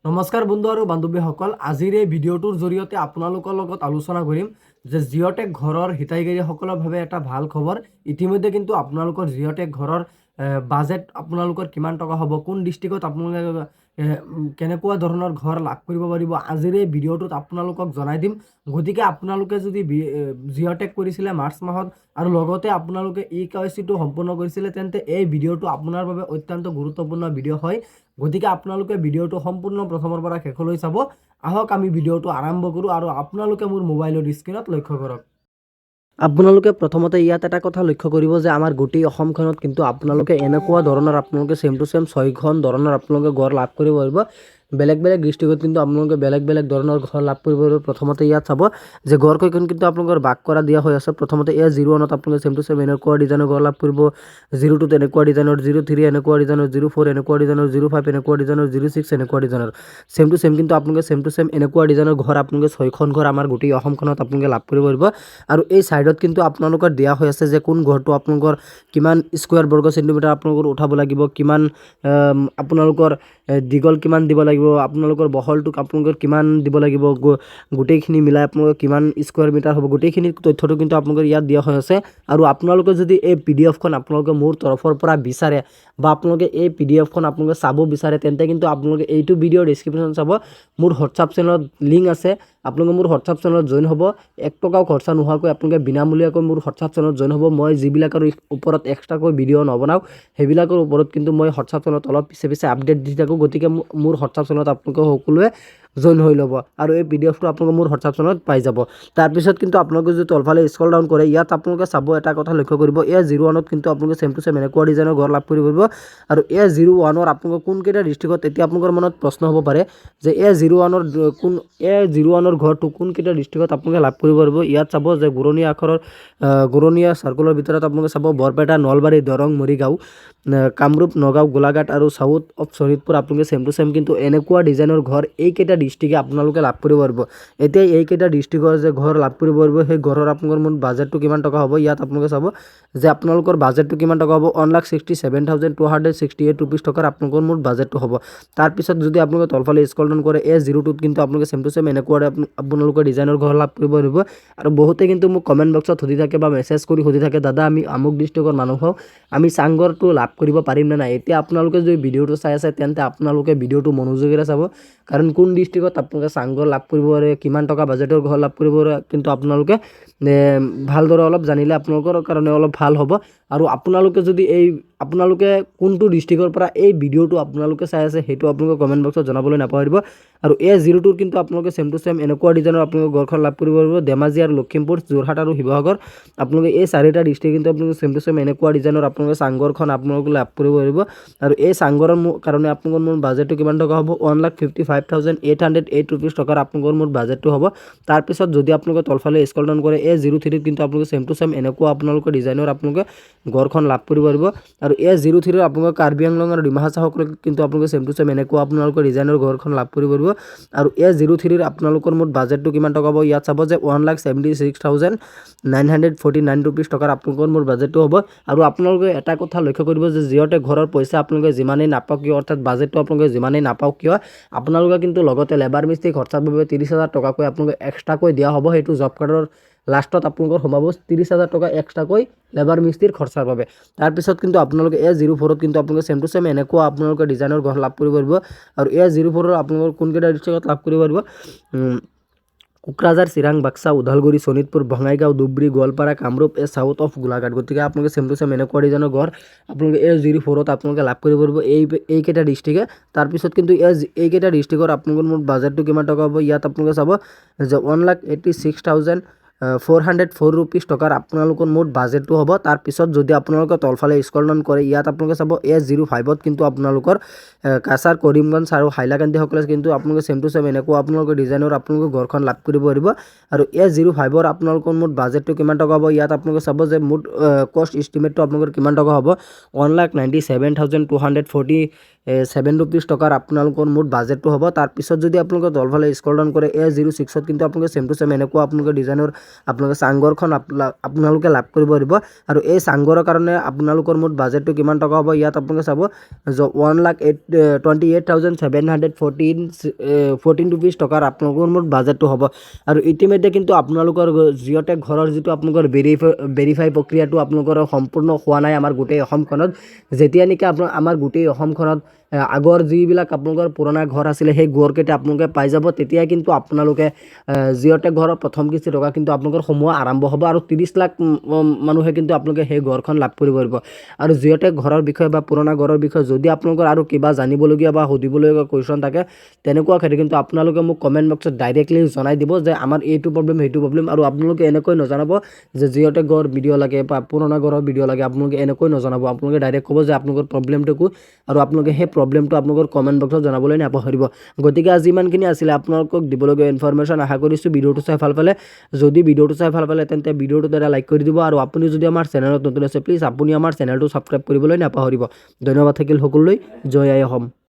নমস্কাৰ বন্ধু আৰু বান্ধৱীসকল, আজিৰ এই ভিডিঅ'টোৰ জৰিয়তে আপোনালোকৰ লগত আলোচনা কৰিম যে জিঅ'টেক ঘৰৰ হিতাধিকাৰীসকলৰ বাবে এটা ভাল খবৰ। ইতিমধ্যে কিন্তু আপোনালোকৰ জিঅ'টেক ঘৰৰ বাজেট আপোনালোকৰ কিমান টকা হ'ব, কোন ডিষ্ট্ৰিক্টত আপোনালোকে কেনেকুৱা ধৰণৰ ঘৰ লাভ কৰিব পাৰিব, আজিৰ এই ভিডিঅ'টোত আপোনালোকক জনাই দিম। গতিকে আপোনালোকে যদি জিঅ'টেক কৰিছিলে মাৰ্চ মাহত আৰু লগতে আপোনালোকে KYC-টো সম্পূৰ্ণ কৰিছিলে, তেন্তে এই ভিডিঅ'টো আপোনাৰ বাবে অত্যন্ত গুৰুত্বপূৰ্ণ ভিডিঅ' হয়। গতিকে আপোনালোকে ভিডিঅ'টো সম্পূৰ্ণ প্ৰথমৰ পৰা শেষলৈ চাব। আহক আমি ভিডিঅ'টো আৰম্ভ কৰোঁ আৰু আপোনালোকে মোৰ মোবাইলৰ স্ক্ৰীনত লক্ষ্য কৰক। আপোনালোকে প্ৰথমতে ইয়াত এটা কথা লক্ষ্য কৰিব যে আমাৰ গোটেই অসমখনত কিন্তু আপোনালোকে এনেকুৱা ধৰণৰ আপোনালোকে ছেম টু ছেম 6খন ধৰণৰ আপোনালোকে ঘৰ লাভ কৰিব পাৰিব। বেলেগ বেলেগ ডিষ্ট্ৰিক্টত কিন্তু আপোনালোকে বেলেগ বেলেগ ধৰণৰ ঘৰ লাভ কৰিব পাৰিব। প্ৰথমতে ইয়াত চাব যে ঘৰকেইখন কিন্তু আপোনালোকৰ ভাগ কৰা দিয়া হৈ আছে। প্ৰথমতে এই 01ত আপোনালোকে ছেম টু ছেম এনেকুৱা ডিজাইনৰ ঘৰ লাভ কৰিব, 02ত এনেকুৱা ডিজাইনৰ, 03 এনেকুৱা ডিজাইনৰ, 04 এনেকুৱা ডিজাইনৰ, 05 এনেকুৱা ডিজাইনৰ, 06 এনেকুৱা ডিজাইনৰ। ছেম টু ছেম কিন্তু আপোনালোকে ছেম টু ছেম এনেকুৱা ডিজাইনৰ ঘৰ আপোনালোকে 6খন ঘৰ আমাৰ গোটেই অসমখনত আপোনালোকে লাভ কৰিব পাৰিব। আৰু এই চাইডত কিন্তু আপোনালোকৰ দিয়া হৈ আছে যে কোন ঘৰটো আপোনালোকৰ কিমান স্কুৱাৰ বৰ্গ চেণ্টিমিটাৰ আপোনালোকৰ উঠাব লাগিব, কিমান আপোনালোকৰ দীঘল কিমান দিব লাগিব, আপোনালোকৰ বহলটোক আপোনালোকৰ কিমান দিব লাগিব, গোটেইখিনি মিলাই আপোনালোকৰ কিমান স্কুৱাৰ মিটাৰ হ'ব, গোটেইখিনি তথ্যটো কিন্তু আপোনালোকৰ ইয়াত দিয়া হৈ আছে। আৰু আপোনালোকে যদি এই PDF-খন আপোনালোকে মোৰ তৰফৰ পৰা বিচাৰে বা আপোনালোকে এই PDF-খন আপোনালোকে চাব বিচাৰে, তেন্তে কিন্তু আপোনালোকে এইটো ভিডিঅ'ৰ ডেছক্ৰিপশ্যন চাব, মোৰ হোৱাটছআপ চেনেলত লিংক আছে। আপোনালোকে মোৰ হোৱাটছআপ চেনেলত জইন হ'ব, 1 টকাও খৰচা নোহোৱাকৈ আপোনালোকে বিনামূলীয়াকৈ মোৰ হোৱাটছআপ চেনেলত জইন হ'ব। মই যিবিলাকৰ ওপৰত এক্সট্ৰাকৈ ভিডিঅ' নবনাওঁ সেইবিলাকৰ ওপৰত কিন্তু মই হোৱাটছআপ চেনেলত অলপ পিছে আপডেট দি থাকোঁ। গতিকে মোৰ হোৱাটছআপ চেনেলত আপোনালোকে সকলোৱে জইন হৈ ল'ব আৰু এই PDF-টো আপোনালোকে মোৰ হোৱাটছআপ চেনেলত পাই যাব। তাৰপিছত কিন্তু আপোনালোকে যদি তলফালে স্ক্ৰল ডাউন কৰে, ইয়াত আপোনালোকে চাব এটা কথা লক্ষ্য কৰিব, এই 01ত কিন্তু আপোনালোকে ছেম টু ছেম এনেকুৱা ডিজাইনৰ ঘৰ লাভ কৰিব পাৰিব। আৰু এই 01ৰ আপোনালোকৰ কোনকেইটা ডিষ্ট্ৰিক্টত, এতিয়া আপোনালোকৰ মনত প্ৰশ্ন হ'ব পাৰে যে এই 01ৰ ঘৰটো কোনকেইটা ডিষ্ট্ৰিক্টত আপোনালোকে লাভ কৰিব পাৰিব। ইয়াত চাব যে ঘূৰণীয়া চাৰ্কলৰ ভিতৰত আপোনালোকে চাব বৰপেটা, নলবাৰী, দৰং, মৰিগাঁও, কামৰূপ, নগাঁও, গোলাঘাট আৰু চাউথ অফ শোণিতপুৰ আপোনালোকে ছেম টু ছেম কিন্তু এনেকুৱা ডিজাইনৰ ঘৰ এইকেইটা ডিষ্ট্ৰিক্টে আপোনালোকে লাভ কৰিব পাৰিব। এতিয়া এইকেইটা ডিষ্ট্ৰিক্টৰ যে ঘৰ লাভ কৰিব পাৰিব, সেই ঘৰৰ আপোনালোকৰ মুঠ বাজেটটো কিমান টকা হ'ব, ইয়াত আপোনালোকে চাব যে আপোনালোকৰ বাজেটটো কিমান টকা হ'ব। 1,67,268 ৰুপিজ টকাৰ আপোনালোকৰ মুঠ বাজেটটো হ'ব। তাৰপিছত যদি আপোনালোকে তলফালে স্ক্ৰল ডাউন কৰে, এই 02ত কিন্তু আপোনালোকে ছেম টু ছেম এনেকুৱা আপোনালোকৰ ডিজাইনৰ ঘৰ লাভ কৰিব পাৰিব। আৰু বহুতে কিন্তু মোক কমেণ্ট বক্সত সুধি থাকে বা মেছেজ কৰি সুধি থাকে, দাদা আমি আমুক ডিষ্ট্ৰিক্টৰ মানুহ হওঁ, আমি চাংঘৰটো লাভ কৰিব পাৰিম নে নাই। এতিয়া আপোনালোকে যদি ভিডিঅ'টো চাই আছে, তেন্তে আপোনালোকে ভিডিঅ'টো মনোযোগেৰে চাব, কাৰণ কোন ডিষ্ট্ৰিক্টত আপোনালোকে চাংঘৰ লাভ কৰিব পাৰে, কিমান টকা বাজেটৰ ঘৰ লাভ কৰিব পাৰে, কিন্তু আপোনালোকে ভালদৰে অলপ জানিলে আপোনালোকৰ কাৰণে অলপ ভাল হ'ব। আৰু আপোনালোকে কোনটো ডিষ্ট্ৰিক্টৰ পৰা এই ভিডিঅ'টো আপোনালোকে চাই আছে সেইটো আপোনালোকে কমেণ্ট বক্সত জনাবলৈ নাপাহৰিব। আৰু এই 02টোৰ কিন্তু আপোনালোকে ছেম টু ছেম এনেকুৱা ডিজাইনৰ আপোনালোকে ঘৰখন লাভ কৰিব পাৰিব। ধেমাজি আৰু লখিমপুৰ, যোৰহাট আৰু শিৱসাগৰ আপোনালোকে এই 4টা ডিষ্ট্ৰিক্ট কিন্তু আপোনালোকে ছেম টু ছেম এনেকুৱা ডিজাইনৰ আপোনালোকে চাংঘৰখন আপোনালোকে লাভ কৰিব পাৰিব। আৰু এই চাংঘৰৰ কাৰণে আপোনালোকৰ মোৰ বাজেটটো কিমান টকা হ'ব, 1,55,808 ৰুপিজ টকাৰ আপোনালোকৰ মোৰ বাজেটটো হ'ব। তাৰপিছত যদি আপোনালোকে তলফালে স্ক্ৰল ডাউন কৰে, এই 03ত কিন্তু আপোনালোকে ছেম টু ছেম এনেকুৱা আপোনালোকৰ ডিজাইনৰ আপোনালোকে ঘৰখন লাভ কৰিব পাৰিব। আৰু এই 03ৰ আপোনালোকে কাৰ্বি আংলং আৰু ডিমা হাছাওসকলে কিন্তু আপোনালোকে ছেম টু ছেম এনেকুৱা আপোনালোকৰ ডিজাইনৰ ঘৰখন লাভ কৰিব পাৰিব। আৰু এই 03ৰ আপোনালোকৰ মুঠ বাজেটটো কিমান টকা হ'ব, ইয়াত চাব যে 1,76,949 ৰুপিজ টকাৰ আপোনালোকৰ মোৰ বাজেটটো হ'ব। আৰু আপোনালোকে এটা কথা লক্ষ্য কৰিব যে জিঅ'টেক ঘৰৰ পইচা আপোনালোকে যিমানেই নাপাওক কিয়, অৰ্থাৎ বাজেটটো আপোনালোকে যিমানেই নাপাওক কিয়, আপোনালোকে কিন্তু লগতে লেবাৰ মিস্ত্ৰী খৰচাৰ বাবে 30,000 টকাকৈ আপোনালোকে এক্সট্ৰাকৈ দিয়া হ'ব। সেইটো জব কাৰ্ডৰ লাষ্টত আপোনালোকৰ সোমাব 30,000 টকা এক্সট্ৰাকৈ লেবাৰ মিস্ত্ৰীৰ খৰচাৰ বাবে। তাৰপিছত কিন্তু আপোনালোকে এই 04ত কিন্তু আপোনালোকে ছেম টু ছেম এনেকুৱা আপোনালোকে ডিজাইনৰ ঘৰ লাভ কৰিব পাৰিব। আৰু এই 04ৰ আপোনালোকৰ কোনকেইটা ডিষ্ট্ৰিক্টত লাভ কৰিব পাৰিব, কোকৰাঝাৰ, চিৰাং, বাক্সা, ওদালগুৰি, শোণিতপুৰ, বঙাইগাঁও, ধুবুৰী, গোৱালপাৰা, কামৰূপ, এই চাউথ অফ গোলাঘাট। গতিকে আপোনালোকে ছেম টু ছেম এনেকুৱা ডিজাইনৰ ঘৰ আপোনালোকে এই 04ত আপোনালোকে লাভ কৰিব পাৰিব এইকেইটা ডিষ্ট্ৰিক্টে। তাৰপিছত কিন্তু এইকেইটা ডিষ্ট্ৰিক্টৰ আপোনালোকৰ মোৰ বাজেটটো কিমান টকা হ'ব, ইয়াত আপোনালোকে চাব যে 1,86,404 ৰুপিজ টকাৰ আপোনালোকৰ মুঠ বাজেটটো হ'ব। তাৰপিছত যদি আপোনালোকে তলফালে স্ক্ৰল ডাউন কৰে, ইয়াত আপোনালোকে চাব এই 05ত কিন্তু আপোনালোকৰ কাছাৰ, কৰিমগঞ্জ আৰু হাইলাকান্দিসকলে কিন্তু আপোনালোকে ছেম টু ছেম এনেকুৱা আপোনালোকৰ ডিজাইনৰ আপোনালোকে ঘৰখন লাভ কৰিব পাৰিব। আৰু এই 05ৰ আপোনালোকৰ মুঠ বাজেটটো কিমান টকা হ'ব, ইয়াত আপোনালোকে চাব যে মুঠ কষ্ট ইষ্টিমেটটো আপোনালোকৰ কিমান টকা হ'ব, 1,97,240 ₹7 টকাৰ আপোনালোকৰ মুঠ বাজেটটো হ'ব। তাৰপিছত যদি আপোনালোকে তলফালে স্ক্ৰল ডাউন কৰে A06ত কিন্তু আপোনালোকে ছেম টু ছেম এনেকুৱা আপোনালোকে ডিজাইনৰ আপোনালোকে চাংঘৰখন আপোনালোকে লাভ কৰিব পাৰিব। আৰু এই চাংঘৰৰ কাৰণে আপোনালোকৰ মুঠ বাজেটটো কিমান টকা হ'ব ইয়াত আপোনালোকে চাব 1,28,714 টকাৰ আপোনালোকৰ মুঠ বাজেটটো হ'ব। আৰু ইতিমধ্যে কিন্তু আপোনালোকৰ জিঅ'টেক ঘৰৰ যিটো আপোনালোকৰ ভেৰিফাই প্ৰক্ৰিয়াটো আপোনালোকৰ সম্পূৰ্ণ হোৱা নাই আমাৰ গোটেই অসমখনত। যেতিয়া নেকি আমাৰ গোটেই অসমখনত আগৰ যিবিলাক আপোনালোকৰ পুৰণা ঘৰ আছিলে সেই ঘৰকেইটা আপোনালোকে পাই যাব, তেতিয়াই কিন্তু আপোনালোকে জিঅ'টেক ঘৰৰ প্ৰথম কিস্তি টকা কিন্তু আপোনালোকৰ সোমোৱা আৰম্ভ হ'ব। আৰু 30 লাখ মানুহে কিন্তু আপোনালোকে সেই ঘৰখন লাভ কৰিব পাৰিব। আৰু জিঅ'টেক ঘৰৰ বিষয়ে বা পুৰণা ঘৰৰ বিষয়ে যদি আপোনালোকৰ আৰু কিবা জানিবলগীয়া বা সুধিবলগীয়া কুৱেশ্যন থাকে তেনেকুৱা ক্ষেত্ৰত কিন্তু আপোনালোকে মোক কমেণ্ট বক্সত ডাইৰেক্টলি জনাই দিব যে আমাৰ এইটো প্ৰব্লেম সেইটো প্ৰব্লেম। আৰু আপোনালোকে এনেকৈ নজনাব যে জিঅ'টেক ঘৰ ভিডিঅ' লাগে বা পুৰণা ঘৰৰ ভিডিঅ' লাগে, আপোনালোকে এনেকৈ নজনাব। আপোনালোকে ডাইৰেক্ট ক'ব যে আপোনালোকৰ প্ৰব্লেমটো কি, আৰু আপোনালোকে সেই প্ৰব্লেমটো আপোনালোকৰ কমেণ্ট বক্সত জনাবলৈ নাপাহৰিব। গতিকে আজি ইমানখিনি আছিলে আপোনালোকক দিবলগীয়া ইনফৰমেশ্যন। আশা কৰিছোঁ ভিডিঅ'টো চাই ভাল পালে। যদি ভিডিঅ'টো চাই ভাল পালে তেন্তে ভিডিঅ'টো দ্বাৰা লাইক কৰি দিব। আৰু আপুনি যদি আমাৰ চেনেলত নতুন আছে প্লিজ আপুনি আমাৰ চেনেলটো ছাবস্ক্ৰাইব কৰিবলৈ নাপাহৰিব। ধন্যবাদ থাকিল সকলোলৈ। জয় আই অসম।